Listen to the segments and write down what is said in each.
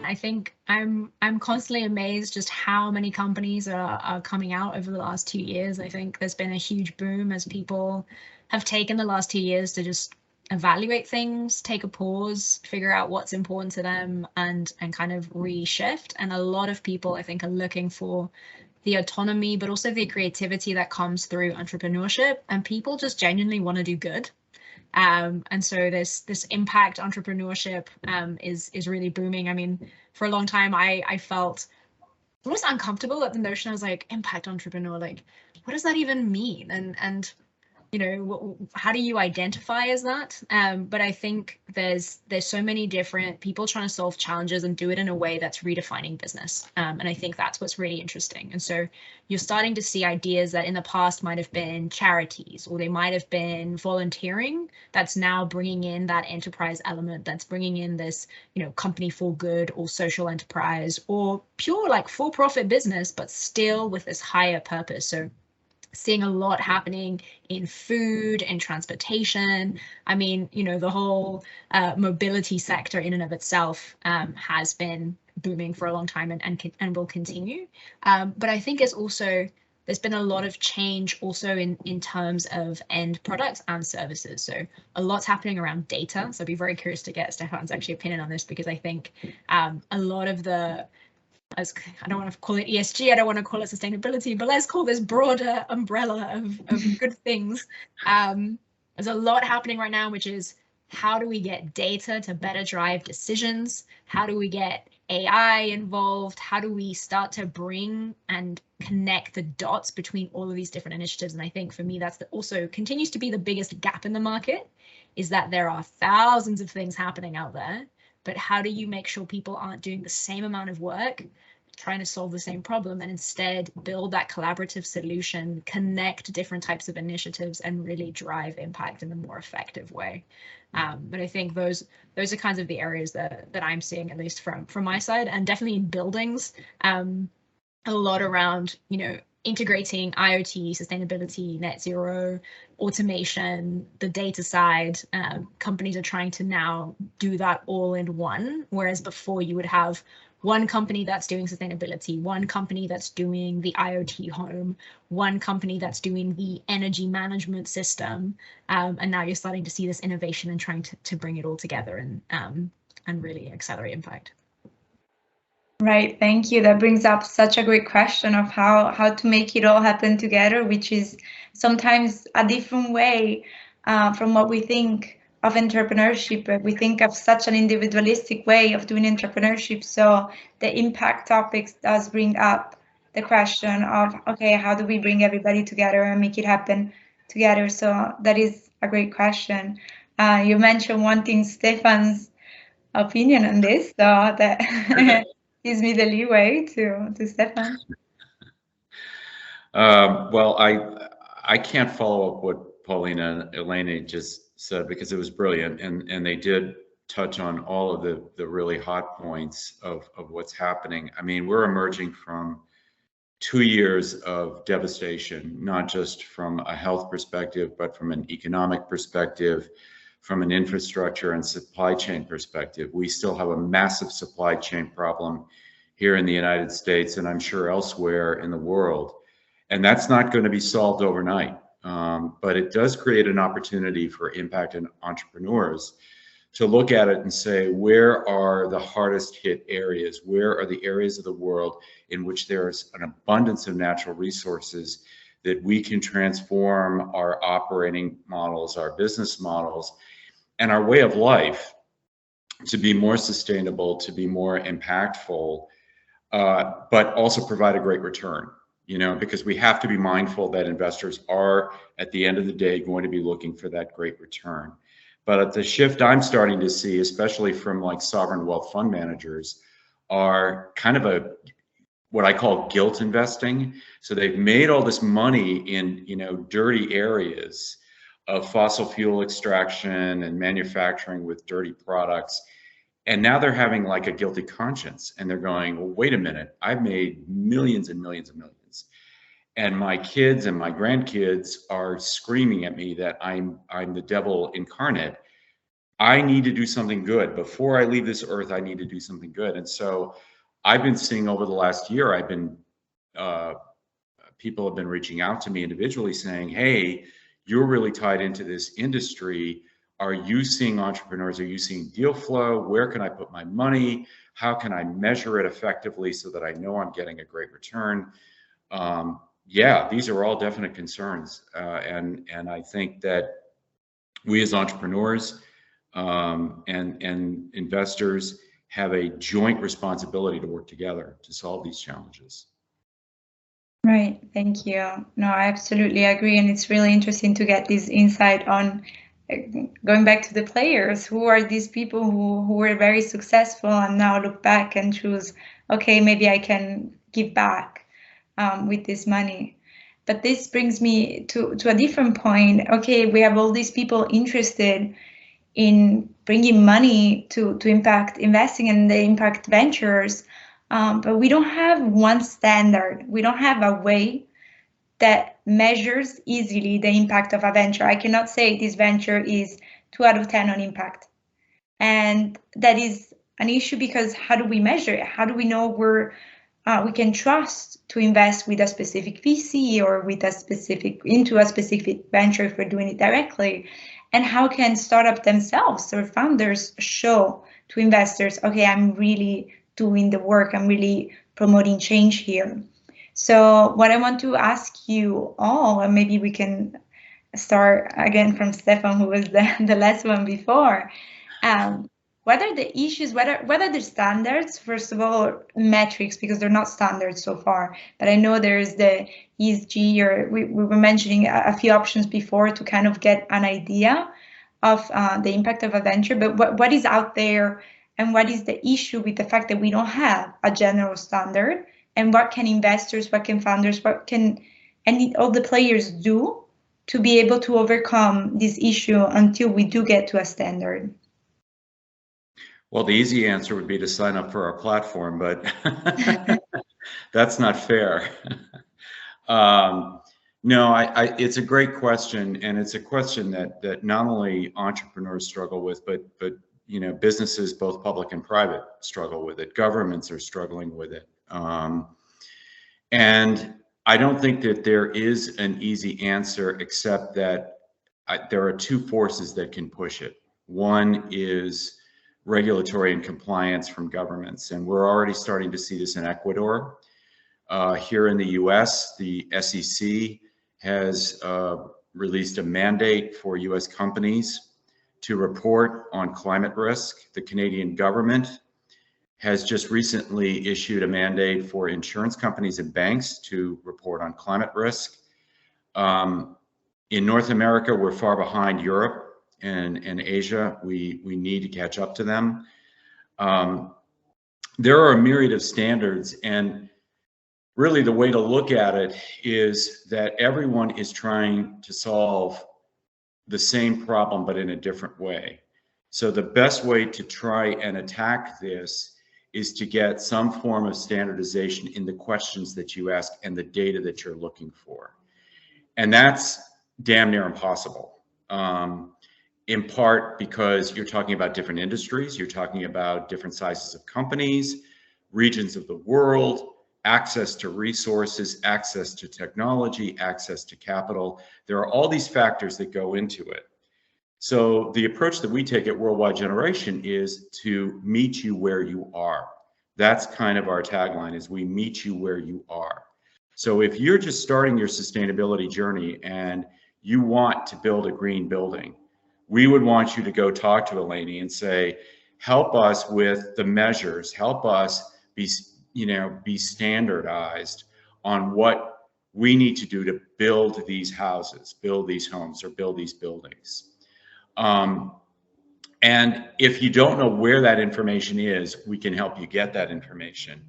I think I'm constantly amazed just how many companies are coming out over the last 2 years. I think there's been a huge boom as people have taken the last 2 years to just evaluate things, take a pause, figure out what's important to them, and kind of reshift. And a lot of people, I think, are looking for the autonomy, but also the creativity that comes through entrepreneurship. And people just genuinely want to do good. And so this impact entrepreneurship is really booming. I mean, for a long time, I felt almost uncomfortable at the notion. I was like, impact entrepreneur, like, what does that even mean? And you know, how do you identify as that? But I think there's so many different people trying to solve challenges and do it in a way that's redefining business. And I think that's what's really interesting. And so you're starting to see ideas that in the past might have been charities, or they might have been volunteering, that's now bringing in that enterprise element, that's bringing in this, you know, company for good or social enterprise or pure like for-profit business, but still with this higher purpose. So seeing a lot happening in food and transportation. I mean, you know, the whole mobility sector in and of itself has been booming for a long time and will continue. But I think it's also, there's been a lot of change also in terms of end products and services. So a lot's happening around data. So I'd be very curious to get Stefan's actually opinion on this, because I think a lot of the, as I don't want to call it ESG, I don't want to call it sustainability, but let's call this broader umbrella of good things. There's a lot happening right now, which is how do we get data to better drive decisions? How do we get AI involved? How do we start to bring and connect the dots between all of these different initiatives? And I think for me, that's also continues to be the biggest gap in the market, is that there are thousands of things happening out there. But how do you make sure people aren't doing the same amount of work trying to solve the same problem, and instead build that collaborative solution, connect different types of initiatives, and really drive impact in a more effective way? But I think those are kinds of the areas that I'm seeing, at least from my side, and definitely in buildings, a lot around, you know, integrating IoT, sustainability, net zero, automation, the data side. Companies are trying to now do that all in one, whereas before you would have one company that's doing sustainability, one company that's doing the IoT home, one company that's doing the energy management system, and now you're starting to see this innovation and trying to bring it all together and really accelerate impact. Right, thank you. That brings up such a great question of how to make it all happen together, which is sometimes a different way from what we think of entrepreneurship. We think of such an individualistic way of doing entrepreneurship. So the impact topics does bring up the question of, okay, how do we bring everybody together and make it happen together? So that is a great question. You mentioned wanting Stefan's opinion on this, so that gives me the leeway to Stefan. Well, I can't follow up what Paulina and Eleni just said, because it was brilliant, and they did touch on all of the really hot points of what's happening. I mean, we're emerging from 2 years of devastation, not just from a health perspective, but from an economic perspective, from an infrastructure and supply chain perspective. We still have a massive supply chain problem here in the United States, and I'm sure elsewhere in the world. And that's not going to be solved overnight. But it does create an opportunity for impact and entrepreneurs to look at it and say, where are the hardest hit areas? Where are the areas of the world in which there's an abundance of natural resources that we can transform our operating models, our business models, and our way of life to be more sustainable, to be more impactful, but also provide a great return, you know, because we have to be mindful that investors are, at the end of the day, going to be looking for that great return. But the shift I'm starting to see, especially from like sovereign wealth fund managers, are kind of what I call guilt investing. So they've made all this money in, you know, dirty areas of fossil fuel extraction and manufacturing with dirty products. And now they're having like a guilty conscience, and they're going, well, wait a minute, I've made millions and millions and millions. And my kids and my grandkids are screaming at me that I'm the devil incarnate. I need to do something good. Before I leave this earth, I need to do something good. And so I've been seeing over the last year, people have been reaching out to me individually saying, hey, you're really tied into this industry. Are you seeing entrepreneurs? Are you seeing deal flow? Where can I put my money? How can I measure it effectively so that I know I'm getting a great return? Yeah, these are all definite concerns. And I think that we as entrepreneurs and investors have a joint responsibility to work together to solve these challenges. Right, thank you. No, I absolutely agree. And it's really interesting to get this insight on going back to the players. Who are these people who were very successful and now look back and choose, okay, maybe I can give back with this money. But this brings me to a different point. Okay, we have all these people interested in bringing money to impact investing and the impact ventures. But we don't have one standard. We don't have a way that measures easily the impact of a venture. I cannot say this venture is 2 out of 10 on impact. And that is an issue because how do we measure it? How do we know we can trust to invest with a specific VC or with into a specific venture if we're doing it directly? And how can startup themselves or founders show to investors, okay, I'm really doing the work, I'm really promoting change here. So what I want to ask you all, and maybe we can start again from Stefan, who was the last one before. What are the issues? What are the standards? First of all, metrics, because they're not standards so far. But I know there's the ESG, or we were mentioning a few options before to kind of get an idea of the impact of a venture. But what is out there, and what is the issue with the fact that we don't have a general standard? And what can investors, what can founders, what can all the players do to be able to overcome this issue until we do get to a standard? Well, the easy answer would be to sign up for our platform, but that's not fair. No, it's a great question, and it's a question that not only entrepreneurs struggle with, but businesses, both public and private, struggle with it. Governments are struggling with it, and I don't think that there is an easy answer, except that there are two forces that can push it. One is regulatory and compliance from governments, and we're already starting to see this in Ecuador. Here in the US, the SEC has released a mandate for US companies to report on climate risk. The Canadian government has just recently issued a mandate for insurance companies and banks to report on climate risk. In North America, we're far behind Europe and Asia. We need to catch up to them. There are a myriad of standards, and really the way to look at it is that everyone is trying to solve the same problem, but in a different way. So the best way to try and attack this is to get some form of standardization in the questions that you ask and the data that you're looking for. And that's damn near impossible. In part because you're talking about different industries, you're talking about different sizes of companies, regions of the world, access to resources, access to technology, access to capital. There are all these factors that go into it. So the approach that we take at Worldwide Generation is to meet you where you are. That's kind of our tagline, is we meet you where you are. So if you're just starting your sustainability journey and you want to build a green building, we would want you to go talk to Eleni and say, help us with the measures, help us be standardized on what we need to do to build these houses, build these homes, or build these buildings. And if you don't know where that information is, we can help you get that information.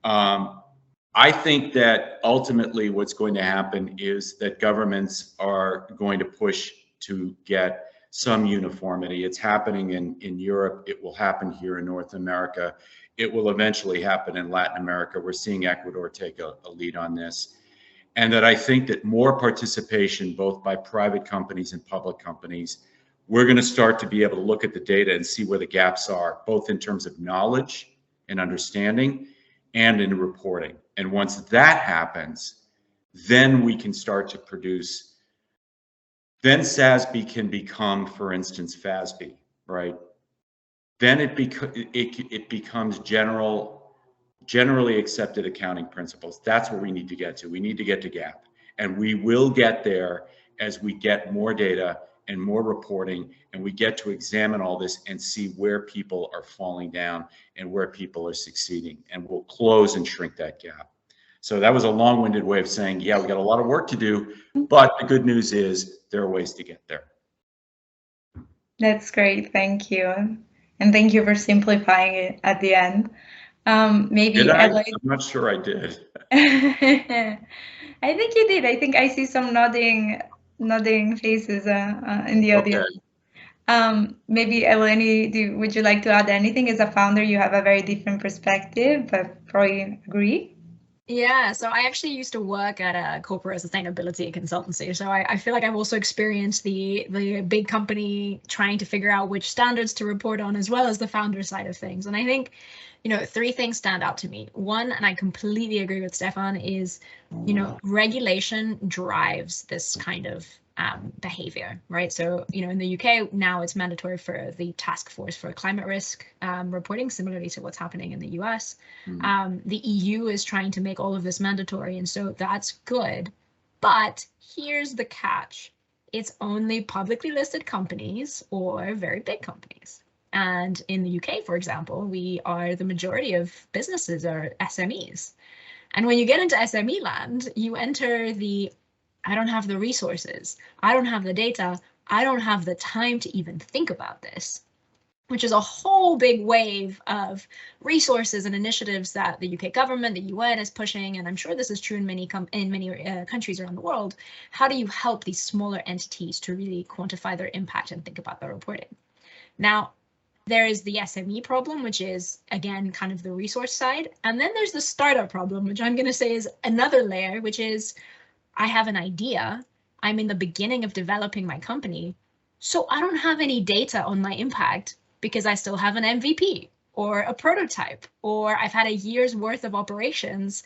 I think that ultimately what's going to happen is that governments are going to push to get some uniformity. It's happening in Europe. It will happen here in North America. It will eventually happen in Latin America. We're seeing Ecuador take a lead on this. And that I think that more participation, both by private companies and public companies, we're going to start to be able to look at the data and see where the gaps are, both in terms of knowledge and understanding and in reporting. And once that happens, then we can start to produce, then SASB can become, for instance, FASB, right? Then it becomes generally accepted accounting principles. That's what we need to get to. We need to get to GAAP. And we will get there as we get more data and more reporting, and we get to examine all this and see where people are falling down and where people are succeeding. And we'll close and shrink that gap. So that was a long-winded way of saying, yeah, we got a lot of work to do, but the good news is there are ways to get there. That's great. Thank you. And thank you for simplifying it at the end. Maybe did I? I'm not sure I did. I think you did. I think I see some nodding faces in the audience. Okay. Maybe Eleni, would you like to add anything? As a founder, you have a very different perspective, but probably agree. Yeah, so I actually used to work at a corporate sustainability consultancy. So I feel like I've also experienced the big company trying to figure out which standards to report on, as well as the founder side of things. And I think, you know, three things stand out to me. One, and I completely agree with Stefan, is, you know, regulation drives this kind of behavior, right? So, you know, in the UK now it's mandatory for the task force for climate risk reporting, similarly to what's happening in the US. The EU is trying to make all of this mandatory, and so that's good. But here's the catch. It's only publicly listed companies or very big companies. And in the UK, for example, we are the majority of businesses are SMEs. And when you get into SME land, you enter the I don't have the resources, I don't have the data, I don't have the time to even think about this, which is a whole big wave of resources and initiatives that the UK government, the UN is pushing, and I'm sure this is true in many countries around the world. How do you help these smaller entities to really quantify their impact and think about their reporting? Now, there is the SME problem, which is, again, kind of the resource side. And then there's the startup problem, which I'm going to say is another layer, which is, I have an idea, I'm in the beginning of developing my company, so I don't have any data on my impact because I still have an MVP or a prototype, or I've had a year's worth of operations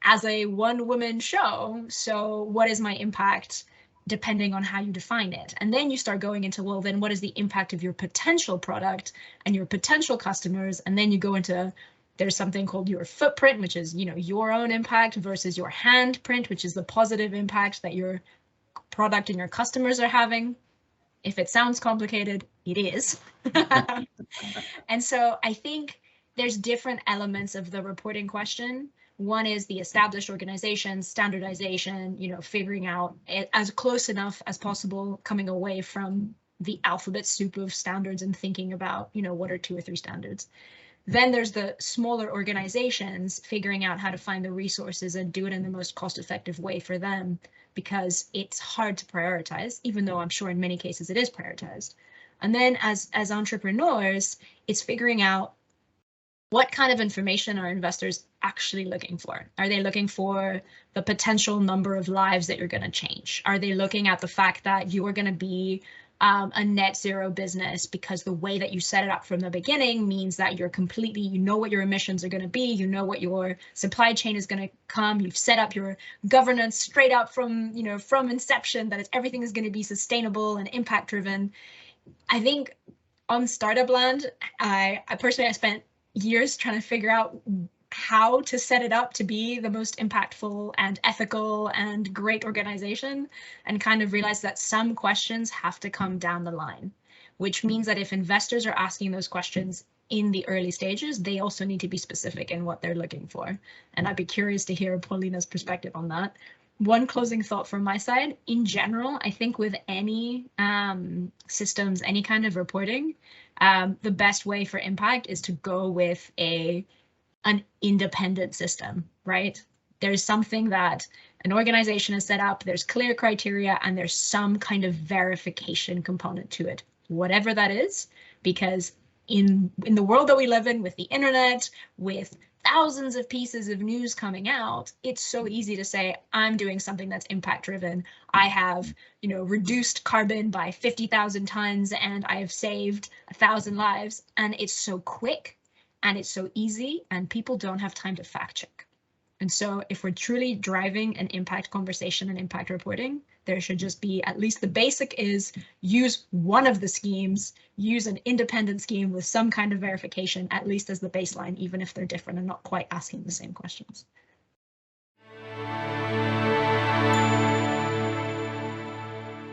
as a one-woman show. So what is my impact depending on how you define it? And then you start going into, well, then what is the impact of your potential product and your potential customers? And then you go into, there's something called your footprint, which is, you know, your own impact versus your handprint, which is the positive impact that your product and your customers are having. If it sounds complicated, it is. And so I think there's different elements of the reporting question. One is the established organization, standardization, you know, figuring out it as close enough as possible, coming away from the alphabet soup of standards and thinking about, you know, what are 2 or 3 standards. Then there's the smaller organizations figuring out how to find the resources and do it in the most cost-effective way for them, because it's hard to prioritize, even though I'm sure in many cases it is prioritized. And then as entrepreneurs, it's figuring out what kind of information are investors actually looking for? Are they looking for the potential number of lives that you're going to change? Are they looking at the fact that you are going to be a net zero business because the way that you set it up from the beginning means that you're completely, you know what your emissions are going to be, you know what your supply chain is going to come, you've set up your governance straight up from, you know, from inception, that everything is going to be sustainable and impact driven. I think on startup land, I personally spent years trying to figure out how to set it up to be the most impactful and ethical and great organization, and kind of realize that some questions have to come down the line, which means that if investors are asking those questions in the early stages, they also need to be specific in what they're looking for. And I'd be curious to hear Paulina's perspective on that. One closing thought from my side, in general, I think with any systems, any kind of reporting, the best way for impact is to go with an independent system, right? There's something that an organization has set up, there's clear criteria, and there's some kind of verification component to it, whatever that is, because in the world that we live in, with the internet, with thousands of pieces of news coming out, it's so easy to say, I'm doing something that's impact driven. I have, reduced carbon by 50,000 tons and I have saved 1,000 lives. And it's so quick and it's so easy and people don't have time to fact check. And so if we're truly driving an impact conversation and impact reporting, there should just be, at least the basic is, use one of the schemes, use an independent scheme with some kind of verification, at least as the baseline, even if they're different and not quite asking the same questions.